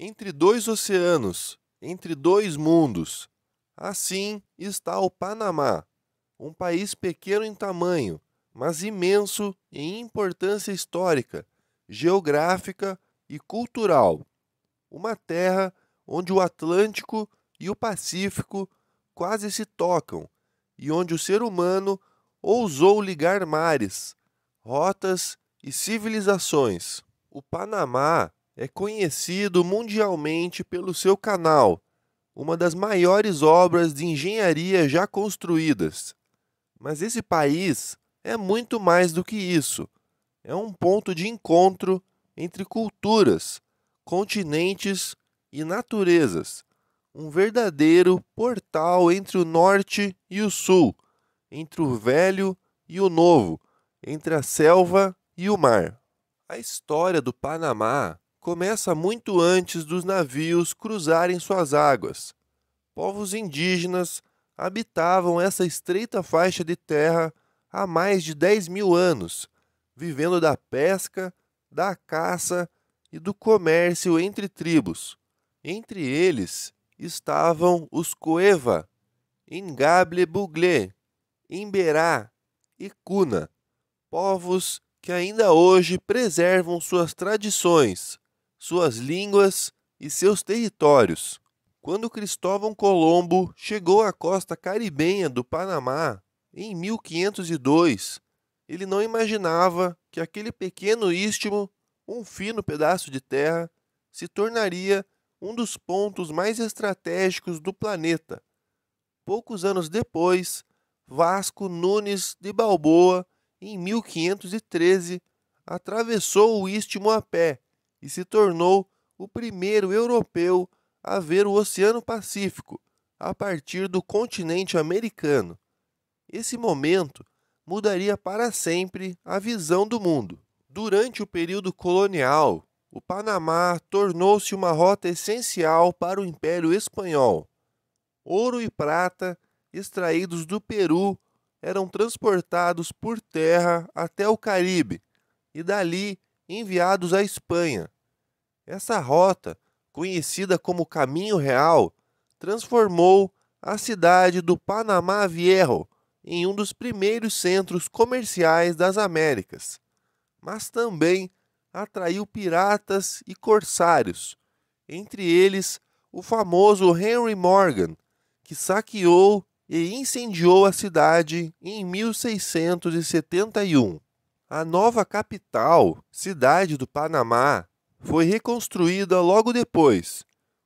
Entre dois oceanos, entre dois mundos. Assim está o Panamá, um país pequeno em tamanho, mas imenso em importância histórica, geográfica e cultural. Uma terra onde o Atlântico e o Pacífico quase se tocam e onde o ser humano ousou ligar mares, rotas e civilizações. O Panamá é conhecido mundialmente pelo seu canal, uma das maiores obras de engenharia já construídas. Mas esse país é muito mais do que isso. É um ponto de encontro entre culturas, continentes e naturezas. Um verdadeiro portal entre o norte e o sul, entre o velho e o novo, entre a selva e o mar. A história do Panamá começa muito antes dos navios cruzarem suas águas. Povos indígenas habitavam essa estreita faixa de terra há mais de 10.000 anos, vivendo da pesca, da caça e do comércio entre tribos. Entre eles estavam os Cueva, Ngable Buglé, Imberá e Cuna, povos que ainda hoje preservam suas tradições, suas línguas e seus territórios. Quando Cristóvão Colombo chegou à costa caribenha do Panamá em 1502, ele não imaginava que aquele pequeno istmo, um fino pedaço de terra, se tornaria um dos pontos mais estratégicos do planeta. Poucos anos depois, Vasco Nunes de Balboa, em 1513, atravessou o istmo a pé e se tornou o primeiro europeu a ver o Oceano Pacífico a partir do continente americano. Esse momento mudaria para sempre a visão do mundo. Durante o período colonial, o Panamá tornou-se uma rota essencial para o Império Espanhol. Ouro e prata, extraídos do Peru, eram transportados por terra até o Caribe e dali enviados à Espanha. Essa rota, conhecida como Caminho Real, transformou a cidade do Panamá Viejo em um dos primeiros centros comerciais das Américas, mas também atraiu piratas e corsários, entre eles o famoso Henry Morgan, que saqueou e incendiou a cidade em 1671. A nova capital, Cidade do Panamá, foi reconstruída logo depois,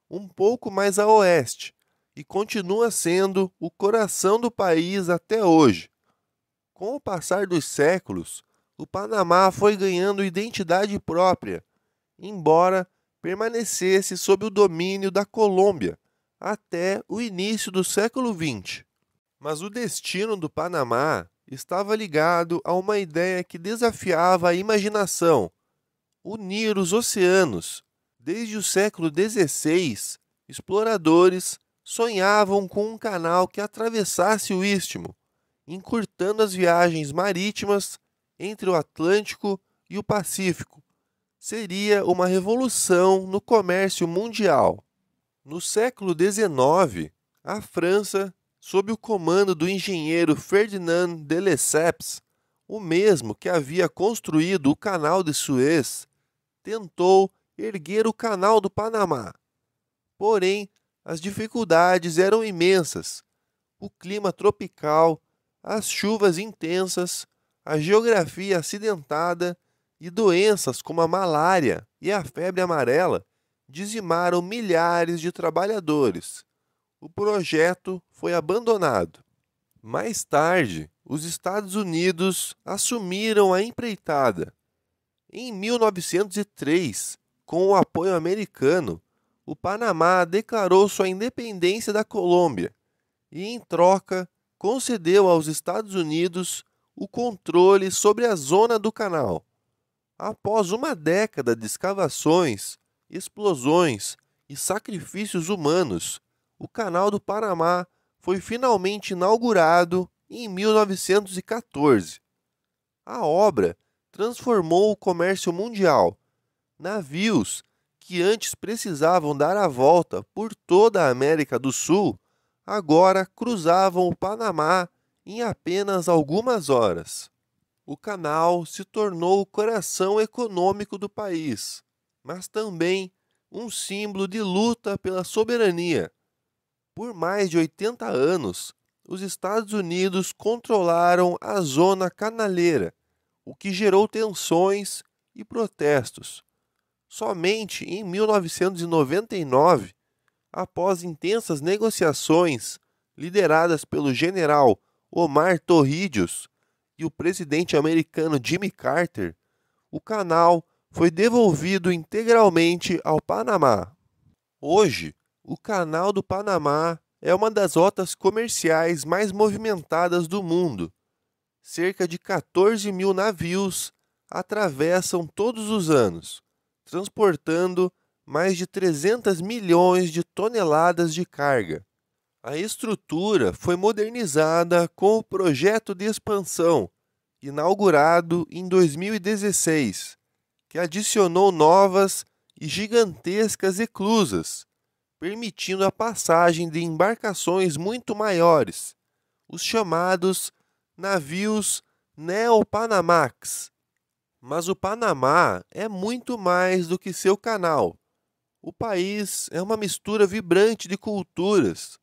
um pouco mais a oeste, e continua sendo o coração do país até hoje. Com o passar dos séculos, o Panamá foi ganhando identidade própria, embora permanecesse sob o domínio da Colômbia até o início do século XX. Mas o destino do Panamá estava ligado a uma ideia que desafiava a imaginação: unir os oceanos. Desde o século XVI, exploradores sonhavam com um canal que atravessasse o istmo, encurtando as viagens marítimas entre o Atlântico e o Pacífico. Seria uma revolução no comércio mundial. No século XIX, a França, sob o comando do engenheiro Ferdinand de Lesseps, o mesmo que havia construído o Canal de Suez, tentou erguer o Canal do Panamá. Porém, as dificuldades eram imensas. O clima tropical, as chuvas intensas, a geografia acidentada e doenças como a malária e a febre amarela dizimaram milhares de trabalhadores. O projeto foi abandonado. Mais tarde, os Estados Unidos assumiram a empreitada. Em 1903, com o apoio americano, o Panamá declarou sua independência da Colômbia e, em troca, concedeu aos Estados Unidos o controle sobre a zona do canal. Após uma década de escavações, explosões e sacrifícios humanos, o Canal do Panamá foi finalmente inaugurado em 1914. A obra transformou o comércio mundial. Navios que antes precisavam dar a volta por toda a América do Sul, agora cruzavam o Panamá em apenas algumas horas. O canal se tornou o coração econômico do país, mas também um símbolo de luta pela soberania. Por mais de 80 anos, os Estados Unidos controlaram a zona canaleira, o que gerou tensões e protestos. Somente em 1999, após intensas negociações lideradas pelo general Omar Torrijos e o presidente americano Jimmy Carter, o canal foi devolvido integralmente ao Panamá. Hoje, o Canal do Panamá é uma das rotas comerciais mais movimentadas do mundo. Cerca de 14 mil navios atravessam todos os anos, transportando mais de 300 milhões de toneladas de carga. A estrutura foi modernizada com o projeto de expansão, inaugurado em 2016, que adicionou novas e gigantescas eclusas, permitindo a passagem de embarcações muito maiores, os chamados navios Neo-Panamax. Mas o Panamá é muito mais do que seu canal. O país é uma mistura vibrante de culturas.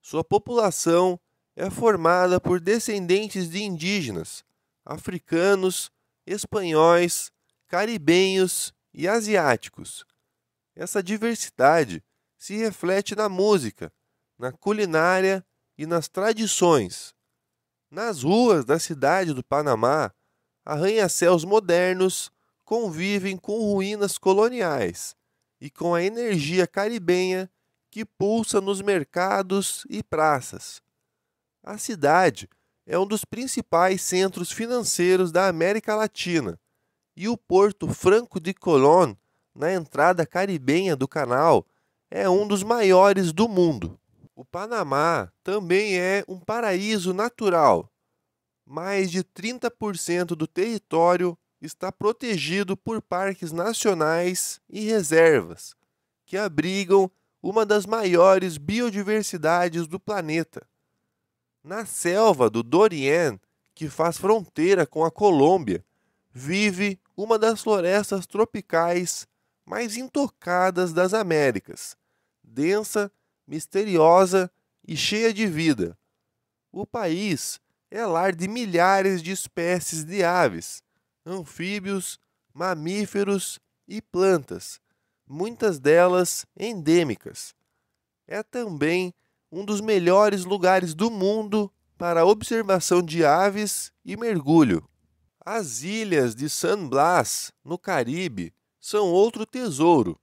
Sua população é formada por descendentes de indígenas, africanos, espanhóis, caribenhos e asiáticos. Essa diversidade se reflete na música, na culinária e nas tradições. Nas ruas da cidade do Panamá, arranha-céus modernos convivem com ruínas coloniais e com a energia caribenha que pulsa nos mercados e praças. A cidade é um dos principais centros financeiros da América Latina e o Porto Franco de Colón, na entrada caribenha do canal, é um dos maiores do mundo. O Panamá também é um paraíso natural. Mais de 30% do território está protegido por parques nacionais e reservas, que abrigam uma das maiores biodiversidades do planeta. Na selva do Dorién, que faz fronteira com a Colômbia, vive uma das florestas tropicais mais intocadas das Américas, densa, misteriosa e cheia de vida. O país é lar de milhares de espécies de aves, anfíbios, mamíferos e plantas, muitas delas endêmicas. É também um dos melhores lugares do mundo para a observação de aves e mergulho. As ilhas de San Blas, no Caribe, são outro tesouro.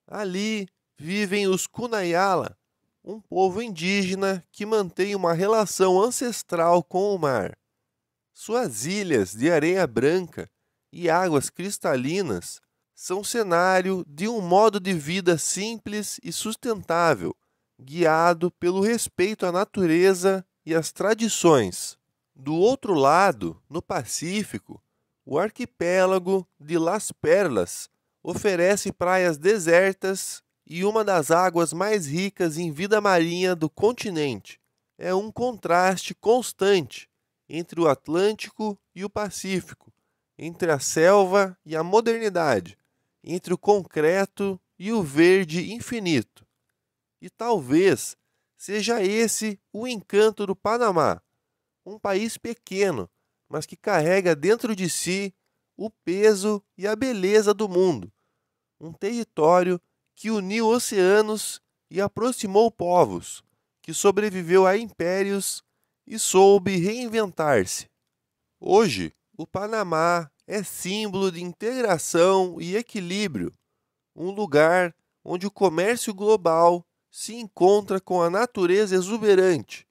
Ali vivem os Kunayala, um povo indígena que mantém uma relação ancestral com o mar. Suas ilhas de areia branca e águas cristalinas são cenário de um modo de vida simples e sustentável, guiado pelo respeito à natureza e às tradições. Do outro lado, no Pacífico, o arquipélago de Las Perlas oferece praias desertas e uma das águas mais ricas em vida marinha do continente. É um contraste constante entre o Atlântico e o Pacífico, entre a selva e a modernidade, entre o concreto e o verde infinito. E talvez seja esse o encanto do Panamá, um país pequeno, mas que carrega dentro de si o peso e a beleza do mundo, um território que uniu oceanos e aproximou povos, que sobreviveu a impérios e soube reinventar-se. Hoje, o Panamá é símbolo de integração e equilíbrio, um lugar onde o comércio global se encontra com a natureza exuberante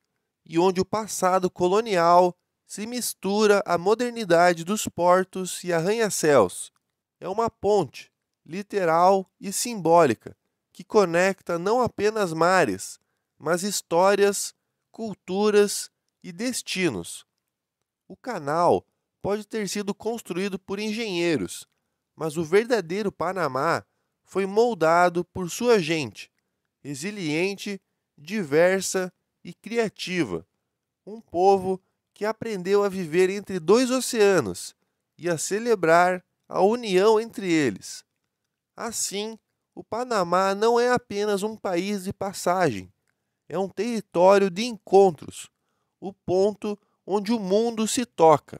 e onde o passado colonial se mistura à modernidade dos portos e arranha-céus. É uma ponte, literal e simbólica, que conecta não apenas mares, mas histórias, culturas e destinos. O canal pode ter sido construído por engenheiros, mas o verdadeiro Panamá foi moldado por sua gente, resiliente, diversa e criativa. Um povo que aprendeu a viver entre dois oceanos e a celebrar a união entre eles. Assim, o Panamá não é apenas um país de passagem, é um território de encontros, o ponto onde o mundo se toca.